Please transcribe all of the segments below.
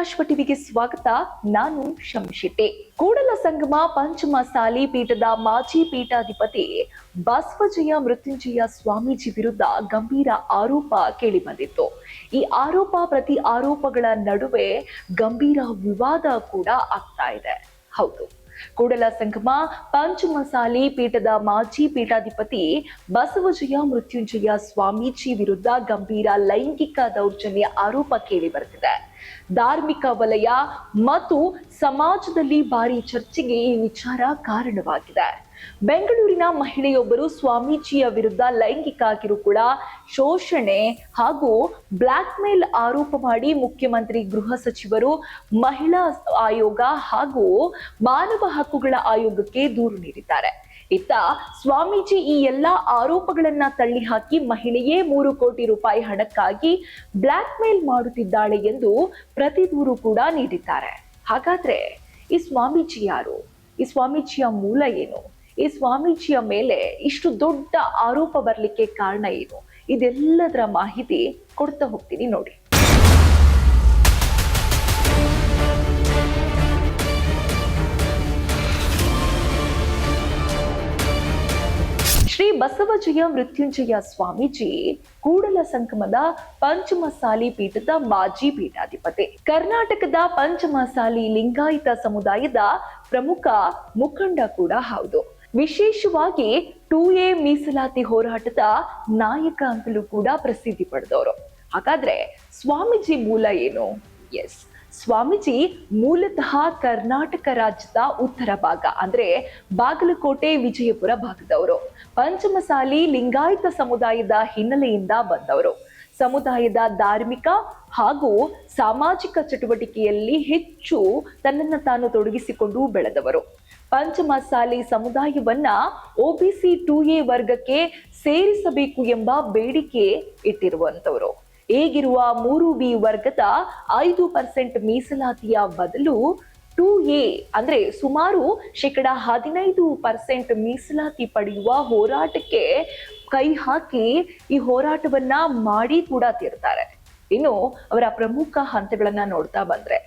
ಪ್ರಕಾಶ್ ಟಿವಿಗೆ ಸ್ವಾಗತ. ನಾನು ಶಮಿಶೆಟ್ಟಿ. ಕೂಡಲ ಸಂಗಮ ಪಂಚಮಸಾಲಿ ಪೀಠದ ಮಾಜಿ ಪೀಠಾಧಿಪತಿ ಬಸವಜಯ ಮೃತ್ಯುಂಜಯ ಸ್ವಾಮೀಜಿ ವಿರುದ್ಧ ಗಂಭೀರ ಆರೋಪ ಕೇಳಿಬಂದಿತ್ತು. ಈ ಆರೋಪ ಪ್ರತಿ ಆರೋಪಗಳ ನಡುವೆ ಗಂಭೀರ ವಿವಾದ ಕೂಡ ಆಗ್ತಾ ಇದೆ. ಹೌದು, ಕೂಡಲ ಸಂಗಮ ಪಂಚಮಸಾಲಿ ಪೀಠದ ಮಾಜಿ ಪೀಠಾಧಿಪತಿ ಬಸವಜಯ ಮೃತ್ಯುಂಜಯ ಸ್ವಾಮೀಜಿ ವಿರುದ್ಧ ಗಂಭೀರ ಲೈಂಗಿಕ ದೌರ್ಜನ್ಯ ಆರೋಪ ಕೇಳಿ ಬರ್ತಿದೆ. ಧಾರ್ಮಿಕ ವಲಯ ಮತ್ತು ಸಮಾಜದಲ್ಲಿ ಭಾರಿ ಚರ್ಚೆಗೆ ಈ ವಿಚಾರ ಕಾರಣವಾಗಿದೆ. ಬೆಂಗಳೂರಿನ ಮಹಿಳೆಯೊಬ್ಬರು ಸ್ವಾಮೀಜಿಯ ವಿರುದ್ಧ ಲೈಂಗಿಕ ಕಿರುಕುಳ, ಶೋಷಣೆ ಹಾಗೂ ಬ್ಲಾಕ್ ಮೇಲ್ ಆರೋಪ ಮಾಡಿ ಮುಖ್ಯಮಂತ್ರಿ, ಗೃಹ ಸಚಿವರು, ಮಹಿಳಾ ಆಯೋಗ ಹಾಗೂ ಮಾನವ ಹಕ್ಕುಗಳ ಆಯೋಗಕ್ಕೆ ದೂರು ನೀಡಿದ್ದಾರೆ. ಇತ್ತ ಸ್ವಾಮೀಜಿ ಈ ಎಲ್ಲಾ ಆರೋಪಗಳನ್ನ ತಳ್ಳಿ ಹಾಕಿ ಮಹಿಳೆಯೇ 3 ಕೋಟಿ ರೂಪಾಯಿ ಹಣಕ್ಕಾಗಿ ಬ್ಲಾಕ್ ಮೇಲ್ ಮಾಡುತ್ತಿದ್ದಾಳೆ ಎಂದು ಪ್ರತಿ ದೂರು ಕೂಡ ನೀಡಿದ್ದಾರೆ. ಹಾಗಾದ್ರೆ ಈ ಸ್ವಾಮೀಜಿ ಯಾರು? ಈ ಸ್ವಾಮೀಜಿಯ ಮೂಲ ಏನು? ಈ ಸ್ವಾಮೀಜಿಯ ಮೇಲೆ ಇಷ್ಟು ದೊಡ್ಡ ಆರೋಪ ಬರ್ಲಿಕ್ಕೆ ಕಾರಣ ಏನು? ಇದೆಲ್ಲದರ ಮಾಹಿತಿ ಕೊಡ್ತಾ ಹೋಗ್ತೀನಿ ನೋಡಿ. ಶ್ರೀ ಬಸವಜಯ ಮೃತ್ಯುಂಜಯ ಸ್ವಾಮೀಜಿ ಕೂಡಲ ಸಂಗಮದ ಪಂಚಮಸಾಲಿ ಪೀಠದ ಮಾಜಿ ಪೀಠಾಧಿಪತಿ, ಕರ್ನಾಟಕದ ಪಂಚಮಸಾಲಿ ಲಿಂಗಾಯತ ಸಮುದಾಯದ ಪ್ರಮುಖ ಮುಖಂಡ ಕೂಡ ಹೌದು. ವಿಶೇಷವಾಗಿ 2A ಮೀಸಲಾತಿ ಹೋರಾಟದ ನಾಯಕ ಅಂತಲೂ ಕೂಡ ಪ್ರಸಿದ್ಧಿ ಪಡೆದವರು. ಹಾಗಾದ್ರೆ ಸ್ವಾಮೀಜಿ ಮೂಲ ಏನು? ಎಸ್, ಸ್ವಾಮೀಜಿ ಮೂಲತಃ ಕರ್ನಾಟಕ ರಾಜ್ಯದ ಉತ್ತರ ಭಾಗ ಅಂದ್ರೆ ಬಾಗಲಕೋಟೆ, ವಿಜಯಪುರ ಭಾಗದವರು. ಪಂಚಮಸಾಲಿ ಲಿಂಗಾಯತ ಸಮುದಾಯದ ಹಿನ್ನೆಲೆಯಿಂದ ಬಂದವರು. ಸಮುದಾಯದ ಧಾರ್ಮಿಕ ಹಾಗೂ ಸಾಮಾಜಿಕ ಚಟುವಟಿಕೆಯಲ್ಲಿ ಹೆಚ್ಚು ತನ್ನನ್ನು ತಾನು ತೊಡಗಿಸಿಕೊಂಡು ಬೆಳೆದವರು. ಪಂಚಮಸಾಲಿ ಸಮುದಾಯವನ್ನ OBC 2A ವರ್ಗಕ್ಕೆ ಸೇರಿಸಬೇಕು ಎಂಬ ಬೇಡಿಕೆ ಇಟ್ಟಿರುವಂತವರು. ಈಗಿರುವ 3B ವರ್ಗದ 5% ಮೀಸಲಾತಿಯ ಬದಲು 2A ಅಂದ್ರೆ ಸುಮಾರು 15% ಮೀಸಲಾತಿ ಪಡೆಯುವ ಹೋರಾಟಕ್ಕೆ ಕೈ ಹಾಕಿ ಈ ಹೋರಾಟವನ್ನ ಮಾಡಿ ಕೂಡ ತೀರ್ತಾರೆ. ಇನ್ನು ಅವರ ಪ್ರಮುಖ ಹಂತಗಳನ್ನ ನೋಡ್ತಾ ಬಂದ್ರೆ,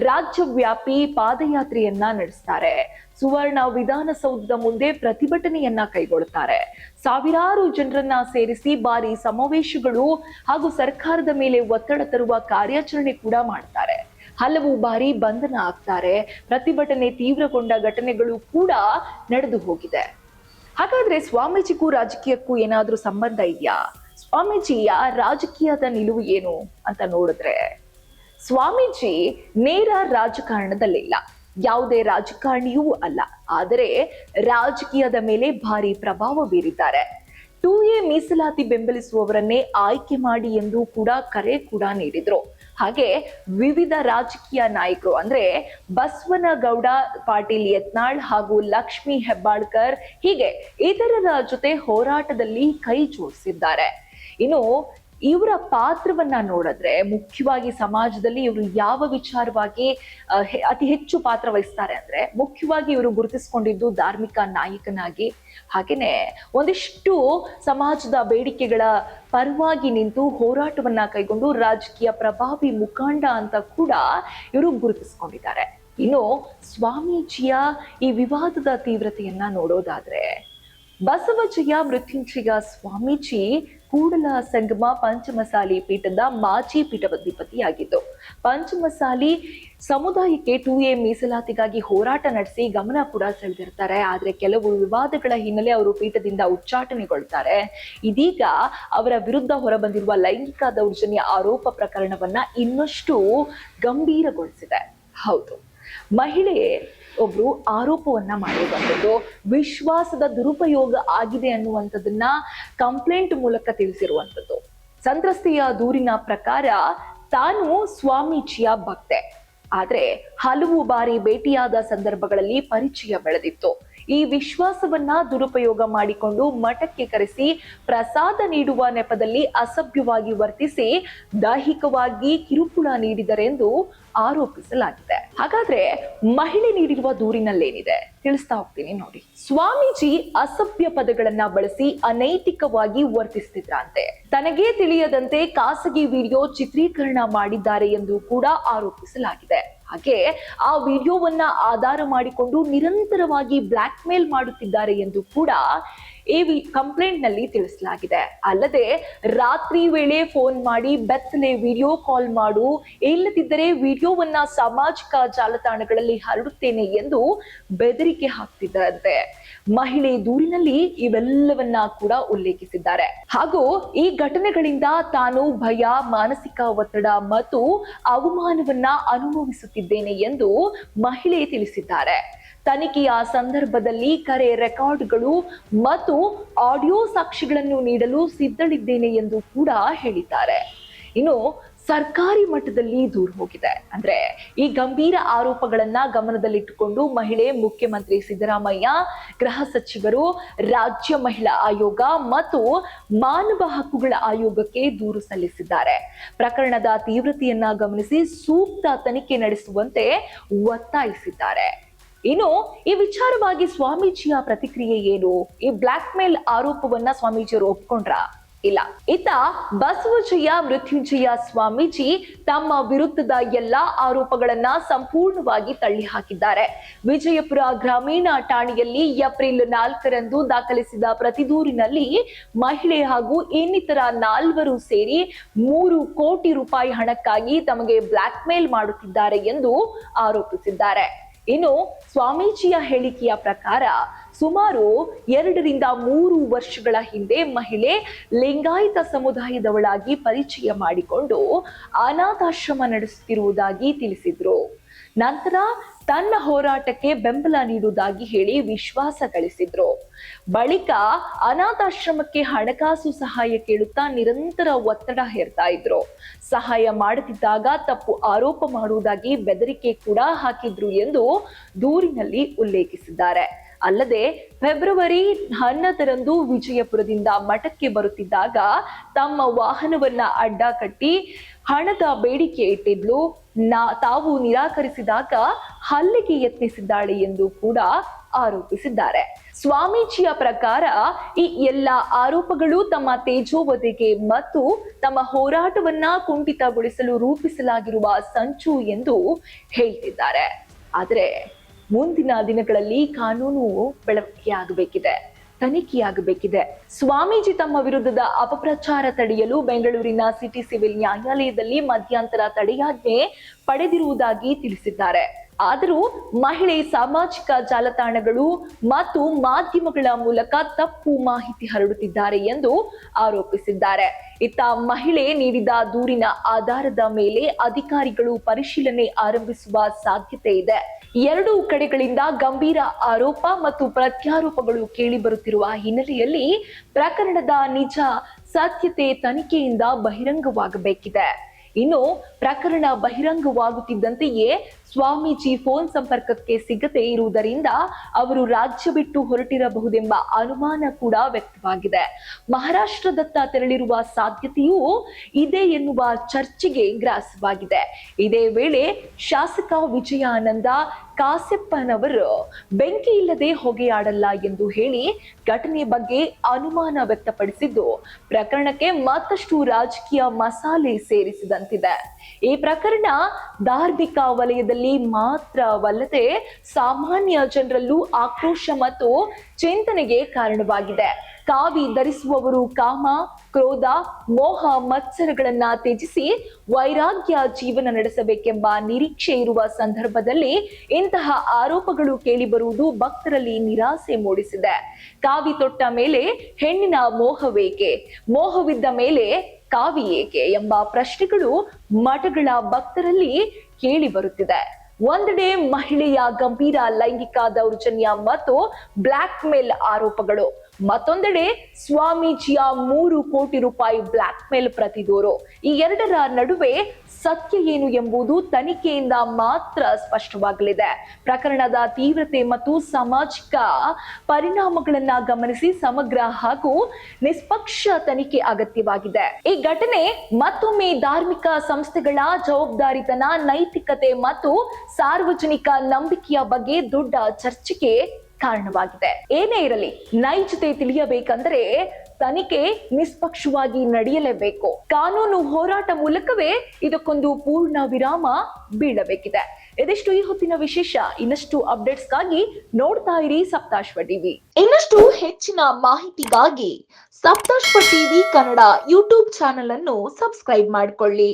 ರಾಜ್ಯವ್ಯಾಪಿ ಪಾದಯಾತ್ರೆಯನ್ನ ನಡೆಸ್ತಾರೆ. ಸುವರ್ಣ ವಿಧಾನಸೌಧದ ಮುಂದೆ ಪ್ರತಿಭಟನೆಯನ್ನ ಕೈಗೊಳ್ಳುತ್ತಾರೆ. ಸಾವಿರಾರು ಜನರನ್ನ ಸೇರಿಸಿ ಭಾರಿ ಸಮಾವೇಶಗಳು ಹಾಗೂ ಸರ್ಕಾರದ ಮೇಲೆ ಒತ್ತಡ ತರುವ ಕಾರ್ಯಾಚರಣೆ ಕೂಡ ಮಾಡ್ತಾರೆ. ಹಲವು ಬಾರಿ ಬಂಧನ ಆಗ್ತಾರೆ. ಪ್ರತಿಭಟನೆ ತೀವ್ರಗೊಂಡ ಘಟನೆಗಳು ಕೂಡ ನಡೆದು ಹೋಗಿದೆ. ಹಾಗಾದ್ರೆ ಸ್ವಾಮೀಜಿಗೂ ರಾಜಕೀಯಕ್ಕೂ ಏನಾದ್ರೂ ಸಂಬಂಧ ಇದೆಯಾ? ಸ್ವಾಮೀಜಿಯ ರಾಜಕೀಯದ ನಿಲುವು ಏನು ಅಂತ ನೋಡಿದ್ರೆ, ಸ್ವಾಮೀಜಿ ನೇರ ರಾಜಕಾರಣದಲ್ಲಿಲ್ಲ, ಯಾವುದೇ ರಾಜಕಾರಣಿಯೂ ಅಲ್ಲ. ಆದರೆ ರಾಜಕೀಯದ ಮೇಲೆ ಭಾರಿ ಪ್ರಭಾವ ಬೀರಿದ್ದಾರೆ. 2A ಮೀಸಲಾತಿ ಬೆಂಬಲಿಸುವವರನ್ನೇ ಆಯ್ಕೆ ಮಾಡಿ ಎಂದು ಕೂಡ ಕರೆ ಕೂಡ ನೀಡಿದ್ರು. ಹಾಗೆ ವಿವಿಧ ರಾಜಕೀಯ ನಾಯಕರು ಅಂದ್ರೆ ಬಸವನಗೌಡ ಪಾಟೀಲ್ ಯತ್ನಾಳ್ ಹಾಗೂ ಲಕ್ಷ್ಮೀ ಹೆಬ್ಬಾಳ್ಕರ್ ಹೀಗೆ ಇತರರ ಜೊತೆ ಹೋರಾಟದಲ್ಲಿ ಕೈ ಜೋಡಿಸಿದ್ದಾರೆ. ಇನ್ನು ಇವರ ಪಾತ್ರವನ್ನ ನೋಡಿದ್ರೆ, ಮುಖ್ಯವಾಗಿ ಸಮಾಜದಲ್ಲಿ ಇವರು ಯಾವ ವಿಚಾರವಾಗಿ ಅತಿ ಹೆಚ್ಚು ಪಾತ್ರ ವಹಿಸ್ತಾರೆ ಅಂದ್ರೆ, ಮುಖ್ಯವಾಗಿ ಇವರು ಗುರುತಿಸಿಕೊಂಡಿದ್ದು ಧಾರ್ಮಿಕ ನಾಯಕನಾಗಿ, ಹಾಗೇನೆ ಒಂದಿಷ್ಟು ಸಮಾಜದ ಬೇಡಿಕೆಗಳ ಪರವಾಗಿ ನಿಂತು ಹೋರಾಟವನ್ನ ಕೈಗೊಂಡು ರಾಜಕೀಯ ಪ್ರಭಾವಿ ಮುಖಂಡ ಅಂತ ಕೂಡ ಇವರು ಗುರುತಿಸಿಕೊಂಡಿದ್ದಾರೆ. ಇನ್ನು ಸ್ವಾಮೀಜಿಯ ಈ ವಿವಾದದ ತೀವ್ರತೆಯನ್ನ ನೋಡೋದಾದ್ರೆ, ಬಸವಜಯ ಮೃತ್ಯುಂಜಯ ಸ್ವಾಮೀಜಿ ಕೂಡಲ ಸಂಗಮ ಪಂಚಮಸಾಲಿ ಪೀಠದ ಮಾಜಿ ಪೀಠಾಧಿಪತಿಯಾಗಿದ್ದು, ಪಂಚಮಸಾಲಿ ಸಮುದಾಯಕ್ಕೆ 2A ಮೀಸಲಾತಿಗಾಗಿ ಹೋರಾಟ ನಡೆಸಿ ಗಮನ ಕೂಡ ಸೆಳೆದಿರ್ತಾರೆ. ಆದ್ರೆ ಕೆಲವು ವಿವಾದಗಳ ಹಿನ್ನೆಲೆ ಅವರು ಪೀಠದಿಂದ ಉಚ್ಚಾಟನೆಗೊಳ್ತಾರೆ. ಇದೀಗ ಅವರ ವಿರುದ್ಧ ಹೊರಬಂದಿರುವ ಲೈಂಗಿಕ ದೌರ್ಜನ್ಯ ಆರೋಪ ಪ್ರಕರಣವನ್ನ ಇನ್ನಷ್ಟು ಗಂಭೀರಗೊಳಿಸಿದೆ. ಹೌದು, ಮಹಿಳೆ ಒಬ್ರು ಆರೋಪವನ್ನ ಮಾಡಿರುವಂಥದ್ದು ವಿಶ್ವಾಸದ ದುರುಪಯೋಗ ಆಗಿದೆ ಅನ್ನುವಂಥದ್ದನ್ನ ಕಂಪ್ಲೇಂಟ್ ಮೂಲಕ ತಿಳಿಸಿರುವಂಥದ್ದು. ಸಂತ್ರಸ್ತೆಯ ದೂರಿನ ಪ್ರಕಾರ ತಾನು ಸ್ವಾಮೀಜಿಯ ಭಕ್ತೆ, ಆದ್ರೆ ಹಲವು ಬಾರಿ ಭೇಟಿಯಾದ ಸಂದರ್ಭಗಳಲ್ಲಿ ಪರಿಚಯ ಬೆಳೆದಿತ್ತು. ಈ ವಿಶ್ವಾಸವನ್ನ ದುರುಪಯೋಗ ಮಾಡಿಕೊಂಡು ಮಠಕ್ಕೆ ಕರೆಸಿ ಪ್ರಸಾದ ನೀಡುವ ನೆಪದಲ್ಲಿ ಅಸಭ್ಯವಾಗಿ ವರ್ತಿಸಿ ದೈಹಿಕವಾಗಿ ಕಿರುಕುಳ ನೀಡಿದರೆಂದು ಆರೋಪಿಸಲಾಗಿದೆ. ಹಾಗಾದ್ರೆ ಮಹಿಳೆ ನೀಡಿರುವ ದೂರಿನಲ್ಲೇನಿದೆ ತಿಳಿಸ್ತಾ ಹೋಗ್ತೀನಿ ನೋಡಿ. ಸ್ವಾಮೀಜಿ ಅಸಭ್ಯ ಪದಗಳನ್ನ ಬಳಸಿ ಅನೈತಿಕವಾಗಿ ವರ್ತಿಸ್ತಿದ್ರಂತೆ. ತನಗೇ ತಿಳಿಯದಂತೆ ಖಾಸಗಿ ವಿಡಿಯೋ ಚಿತ್ರೀಕರಣ ಮಾಡಿದ್ದಾರೆ ಎಂದು ಕೂಡ ಆರೋಪಿಸಲಾಗಿದೆ. ಹಾಗೆ ಆ ವಿಡಿಯೋವನ್ನ ಆಧಾರ ಮಾಡಿಕೊಂಡು ನಿರಂತರವಾಗಿ ಬ್ಲಾಕ್ ಮೇಲ್ ಮಾಡುತ್ತಿದ್ದಾರೆ ಎಂದು ಕೂಡ ಈ ಕಂಪ್ಲೇಂಟ್ ನಲ್ಲಿ ತಿಳಿಸಲಾಗಿದೆ. ಅಲ್ಲದೆ ರಾತ್ರಿ ವೇಳೆ ಫೋನ್ ಮಾಡಿ ಬೆತ್ತಲೆ ವಿಡಿಯೋ ಕಾಲ್ ಮಾಡು, ಇಲ್ಲದಿದ್ದರೆ ವಿಡಿಯೋವನ್ನ ಸಾಮಾಜಿಕ ಜಾಲತಾಣಗಳಲ್ಲಿ ಹರಡುತ್ತೇನೆ ಎಂದು ಬೆದರಿಕೆ ಹಾಕ್ತಿದ್ದರಂತೆ. ಮಹಿಳೆ ದೂರಿನಲ್ಲಿ ಇವೆಲ್ಲವನ್ನ ಕೂಡ ಉಲ್ಲೇಖಿಸಿದ್ದಾರೆ. ಹಾಗೂ ಈ ಘಟನೆಗಳಿಂದ ತಾನು ಭಯ, ಮಾನಸಿಕ ಒತ್ತಡ ಮತ್ತು ಅವಮಾನವನ್ನ ಅನುಭವಿಸುತ್ತಿದ್ದೇನೆ ಎಂದು ಮಹಿಳೆ ತಿಳಿಸಿದ್ದಾರೆ. ತನಿಖೆಯ ಸಂದರ್ಭದಲ್ಲಿ ಕರೆ ರೆಕಾರ್ಡ್ಗಳು ಮತ್ತು ಆಡಿಯೋ ಸಾಕ್ಷಿಗಳನ್ನು ನೀಡಲು ಸಿದ್ಧಳಿದ್ದೇನೆ ಎಂದು ಕೂಡ ಹೇಳಿದ್ದಾರೆ. ಇನ್ನು ಸರ್ಕಾರಿ ಮಟ್ಟದಲ್ಲಿ ದೂರು ಹೋಗಿದೆ. ಅಂದ್ರೆ ಈ ಗಂಭೀರ ಆರೋಪಗಳನ್ನ ಗಮನದಲ್ಲಿಟ್ಟುಕೊಂಡು ಮಹಿಳೆ ಮುಖ್ಯಮಂತ್ರಿ ಸಿದ್ದರಾಮಯ್ಯ, ಗೃಹ ಸಚಿವರು, ರಾಜ್ಯ ಮಹಿಳಾ ಆಯೋಗ ಮತ್ತು ಮಾನವ ಹಕ್ಕುಗಳ ಆಯೋಗಕ್ಕೆ ದೂರು ಸಲ್ಲಿಸಿದ್ದಾರೆ. ಪ್ರಕರಣದ ತೀವ್ರತೆಯನ್ನ ಗಮನಿಸಿ ಸೂಕ್ತ ತನಿಖೆ ನಡೆಸುವಂತೆ ಒತ್ತಾಯಿಸಿದ್ದಾರೆ. ಇನ್ನು ಈ ವಿಚಾರವಾಗಿ ಸ್ವಾಮೀಜಿಯ ಪ್ರತಿಕ್ರಿಯೆ ಏನು? ಈ ಬ್ಲಾಕ್ ಮೇಲ್ ಆರೋಪವನ್ನ ಸ್ವಾಮೀಜಿಯವರು ಒಪ್ಕೊಂಡ್ರ? ಇಲ್ಲ. ಇತ್ತ ಬಸವಜಯ ಮೃತ್ಯುಂಜಯ ಸ್ವಾಮೀಜಿ ತಮ್ಮ ವಿರುದ್ಧದ ಎಲ್ಲಾ ಆರೋಪಗಳನ್ನ ಸಂಪೂರ್ಣವಾಗಿ ತಳ್ಳಿ ಹಾಕಿದ್ದಾರೆ. ವಿಜಯಪುರ ಗ್ರಾಮೀಣ ಠಾಣೆಯಲ್ಲಿ ಏಪ್ರಿಲ್ 4ರಂದು ದಾಖಲಿಸಿದ ಪ್ರತಿದೂರಿನಲ್ಲಿ ಮಹಿಳೆ ಹಾಗೂ ಇನ್ನಿತರ 4 ಸೇರಿ 3 ಕೋಟಿ ರೂಪಾಯಿ ಹಣಕ್ಕಾಗಿ ತಮಗೆ ಬ್ಲಾಕ್ ಮೇಲ್ ಮಾಡುತ್ತಿದ್ದಾರೆ ಎಂದು ಆರೋಪಿಸಿದ್ದಾರೆ. ಇನ್ನು ಸ್ವಾಮೀಜಿಯ ಹೇಳಿಕೆಯ ಪ್ರಕಾರ ಸುಮಾರು 2 ರಿಂದ 3 ವರ್ಷಗಳ ಹಿಂದೆ ಮಹಿಳೆ ಲಿಂಗಾಯತ ಸಮುದಾಯದವಳಾಗಿ ಪರಿಚಯ ಮಾಡಿಕೊಂಡು ಅನಾಥಾಶ್ರಮ ನಡೆಸುತ್ತಿರುವುದಾಗಿ ತಿಳಿಸಿದ್ರು. ನಂತರ ತನ್ನ ಹೋರಾಟಕ್ಕೆ ಬೆಂಬಲ ನೀಡುವುದಾಗಿ ಹೇಳಿ ವಿಶ್ವಾಸ ಗಳಿಸಿದ್ರು. ಬಳಿಕ ಅನಾಥಾಶ್ರಮಕ್ಕೆ ಹಣಕಾಸು ಸಹಾಯ ಕೇಳುತ್ತಾ ನಿರಂತರ ಒತ್ತಡ ಹೇರ್ತಾ ಇದ್ರು. ಸಹಾಯ ಮಾಡುತ್ತಿದ್ದಾಗ ತಪ್ಪು ಆರೋಪ ಮಾಡುವುದಾಗಿ ಬೆದರಿಕೆ ಕೂಡ ಹಾಕಿದ್ರು ಎಂದು ದೂರಿನಲ್ಲಿ ಉಲ್ಲೇಖಿಸಿದ್ದಾರೆ. ಅಲ್ಲದೆ ಫೆಬ್ರವರಿ 11ರಂದು ವಿಜಯಪುರದಿಂದ ಮಠಕ್ಕೆ ಬರುತ್ತಿದ್ದಾಗ ತಮ್ಮ ವಾಹನವನ್ನ ಅಡ್ಡ ಕಟ್ಟಿ ಹಣದ ಬೇಡಿಕೆ ಇಟ್ಟಿದ್ಲು. ತಾವು ನಿರಾಕರಿಸಿದಾಗ ಹಲ್ಲೆಗೆ ಯತ್ನಿಸಿದ್ದಾಳೆ ಎಂದು ಕೂಡ ಆರೋಪಿಸಿದ್ದಾರೆ. ಸ್ವಾಮೀಜಿಯ ಪ್ರಕಾರ ಈ ಎಲ್ಲ ಆರೋಪಗಳು ತಮ್ಮ ತೇಜೋವಧೆಗೆ ಮತ್ತು ತಮ್ಮ ಹೋರಾಟವನ್ನ ಕುಂಠಿತಗೊಳಿಸಲು ರೂಪಿಸಲಾಗಿರುವ ಸಂಚು ಎಂದು ಹೇಳ್ತಿದ್ದಾರೆ. ಆದರೆ ಮುಂದಿನ ದಿನಗಳಲ್ಲಿ ಕಾನೂನು ಬೆಳವಣಿಗೆಯಾಗಬೇಕಿದೆ, ತನಿಖೆಯಾಗಬೇಕಿದೆ. ಸ್ವಾಮೀಜಿ ತಮ್ಮ ವಿರುದ್ಧದ ಅಪಪ್ರಚಾರ ತಡೆಯಲು ಬೆಂಗಳೂರಿನ ಸಿಟಿ ಸಿವಿಲ್ ನ್ಯಾಯಾಲಯದಲ್ಲಿ ಮಧ್ಯಂತರ ತಡೆಯಾಜ್ಞೆ ಪಡೆದಿರುವುದಾಗಿ ತಿಳಿಸಿದ್ದಾರೆ. ಆದರೂ ಮಹಿಳೆ ಸಾಮಾಜಿಕ ಜಾಲತಾಣಗಳು ಮತ್ತು ಮಾಧ್ಯಮಗಳ ಮೂಲಕ ತಪ್ಪು ಮಾಹಿತಿ ಹರಡುತ್ತಿದ್ದಾರೆ ಎಂದು ಆರೋಪಿಸಿದ್ದಾರೆ. ಇತ್ತ ಮಹಿಳೆ ನೀಡಿದ ದೂರಿನ ಆಧಾರದ ಮೇಲೆ ಅಧಿಕಾರಿಗಳು ಪರಿಶೀಲನೆ ಆರಂಭಿಸುವ ಸಾಧ್ಯತೆ ಇದೆ. 2 ಕಡೆಗಳಿಂದ ಗಂಭೀರ ಆರೋಪ ಮತ್ತು ಪ್ರತ್ಯಾರೋಪಗಳು ಕೇಳಿಬರುತ್ತಿರುವ ಹಿನ್ನೆಲೆಯಲ್ಲಿ ಪ್ರಕರಣದ ನಿಜ ಸತ್ಯತೆ ತನಿಖೆಯಿಂದ ಬಹಿರಂಗವಾಗಬೇಕಿದೆ. ಇನ್ನು ಪ್ರಕರಣ ಬಹಿರಂಗವಾಗುತ್ತಿದ್ದಂತೆಯೇ ಸ್ವಾಮೀಜಿ ಫೋನ್ ಸಂಪರ್ಕಕ್ಕೆ ಸಿಗದೇ ಇರುವುದರಿಂದ ಅವರು ರಾಜ್ಯ ಬಿಟ್ಟು ಹೊರಟಿರಬಹುದೆಂಬ ಅನುಮಾನ ಕೂಡ ವ್ಯಕ್ತವಾಗಿದೆ. ಮಹಾರಾಷ್ಟ್ರದತ್ತ ತೆರಳಿರುವ ಸಾಧ್ಯತೆಯೂ ಇದೆ ಎನ್ನುವ ಚರ್ಚೆಗೆ ಗ್ರಾಸವಾಗಿದೆ. ಇದೇ ವೇಳೆ ಶಾಸಕ ವಿಜಯಾನಂದ ಕಾಸೆಪ್ಪನವರು ಬೆಂಕಿ ಇಲ್ಲದೆ ಹೊಗೆಯಾಡಲ್ಲ ಎಂದು ಹೇಳಿ ಘಟನೆ ಬಗ್ಗೆ ಅನುಮಾನ ವ್ಯಕ್ತಪಡಿಸಿದ್ದು ಪ್ರಕರಣಕ್ಕೆ ಮತ್ತಷ್ಟು ರಾಜಕೀಯ ಮಸಾಲೆ ಸೇರಿಸಿದಂತಿದೆ. ಈ ಪ್ರಕರಣ ಧಾರ್ಮಿಕ ವಲಯದಲ್ಲಿ ಮಾತ್ರವಲ್ಲದೆ ಸಾಮಾನ್ಯ ಜನರಲ್ಲೂ ಆಕ್ರೋಶ ಮತ್ತು ಚಿಂತನೆಗೆ ಕಾರಣವಾಗಿದೆ. ಕಾವಿ ಧರಿಸುವವರು ಕಾಮ, ಕ್ರೋಧ, ಮೋಹ, ಮತ್ಸರಗಳನ್ನ ತ್ಯಜಿಸಿ ವೈರಾಗ್ಯ ಜೀವನ ನಡೆಸಬೇಕೆಂಬ ನಿರೀಕ್ಷೆ ಇರುವ ಸಂದರ್ಭದಲ್ಲಿ ಇಂತಹ ಆರೋಪಗಳು ಕೇಳಿಬರುವುದು ಭಕ್ತರಲ್ಲಿ ನಿರಾಸೆ ಮೂಡಿಸಿದೆ. ಕಾವಿ ತೊಟ್ಟ ಮೇಲೆ ಹೆಣ್ಣಿನ ಮೋಹವೇಕೆ, ಮೋಹವಿದ್ದ ಮೇಲೆ ಕಾವಿ ಏಕೆ ಎಂಬ ಪ್ರಶ್ನೆಗಳು ಮಠಗಳ ಭಕ್ತರಲ್ಲಿ ಕೇಳಿ ಬರುತ್ತಿದೆ. ಒಂದೆಡೆ ಮಹಿಳೆಯ ಗಂಭೀರ ಲೈಂಗಿಕ ದೌರ್ಜನ್ಯ ಮತ್ತು ಬ್ಲಾಕ್ ಮೇಲ್ ಆರೋಪಗಳು, ಮತ್ತೊಂದೆಡೆ ಸ್ವಾಮೀಜಿಯ 3 ಕೋಟಿ ರೂಪಾಯಿ ಬ್ಲಾಕ್ ಮೇಲ್ ಪ್ರತಿ ದೂರು. ಈ ಎರಡರ ನಡುವೆ ಸತ್ಯ ಏನು ಎಂಬುದು ತನಿಖೆಯಿಂದ ಮಾತ್ರ ಸ್ಪಷ್ಟವಾಗಲಿದೆ. ಪ್ರಕರಣದ ತೀವ್ರತೆ ಮತ್ತು ಸಾಮಾಜಿಕ ಪರಿಣಾಮಗಳನ್ನ ಗಮನಿಸಿ ಸಮಗ್ರ ಹಾಗೂ ನಿಷ್ಪಕ್ಷ ತನಿಖೆ ಅಗತ್ಯವಾಗಿದೆ. ಈ ಘಟನೆ ಮತ್ತೊಮ್ಮೆ ಧಾರ್ಮಿಕ ಸಂಸ್ಥೆಗಳ ಜವಾಬ್ದಾರಿತನ, ನೈತಿಕತೆ ಮತ್ತು ಸಾರ್ವಜನಿಕ ನಂಬಿಕೆಯ ಬಗ್ಗೆ ದೊಡ್ಡ ಚರ್ಚೆಗೆ ಕಾರಣವಾಗಿದೆ. ಏನೇ ಇರಲಿ, ನೈಜತೆ ತಿಳಿಯಬೇಕಂದ್ರೆ ತನಿಖೆ ನಿಷ್ಪಕ್ಷವಾಗಿ ನಡೆಯಲೇಬೇಕು. ಕಾನೂನು ಹೋರಾಟ ಮೂಲಕವೇ ಇದಕ್ಕೊಂದು ಪೂರ್ಣ ವಿರಾಮ ಬೀಳಬೇಕಿದೆ. ಇದಿಷ್ಟು ಈ ಹೊತ್ತಿನ ವಿಶೇಷ. ಇನ್ನಷ್ಟು ಅಪ್ಡೇಟ್ಸ್ಗಾಗಿ ನೋಡ್ತಾ ಇರಿ ಸಪ್ತಾಶ್ವ ಟಿವಿ. ಇನ್ನಷ್ಟು ಹೆಚ್ಚಿನ ಮಾಹಿತಿಗಾಗಿ Saptashwa TV Kannada YouTube channel ಅನ್ನು ಸಬ್ಸ್ಕ್ರೈಬ್ ಮಾಡಿಕೊಳ್ಳಿ.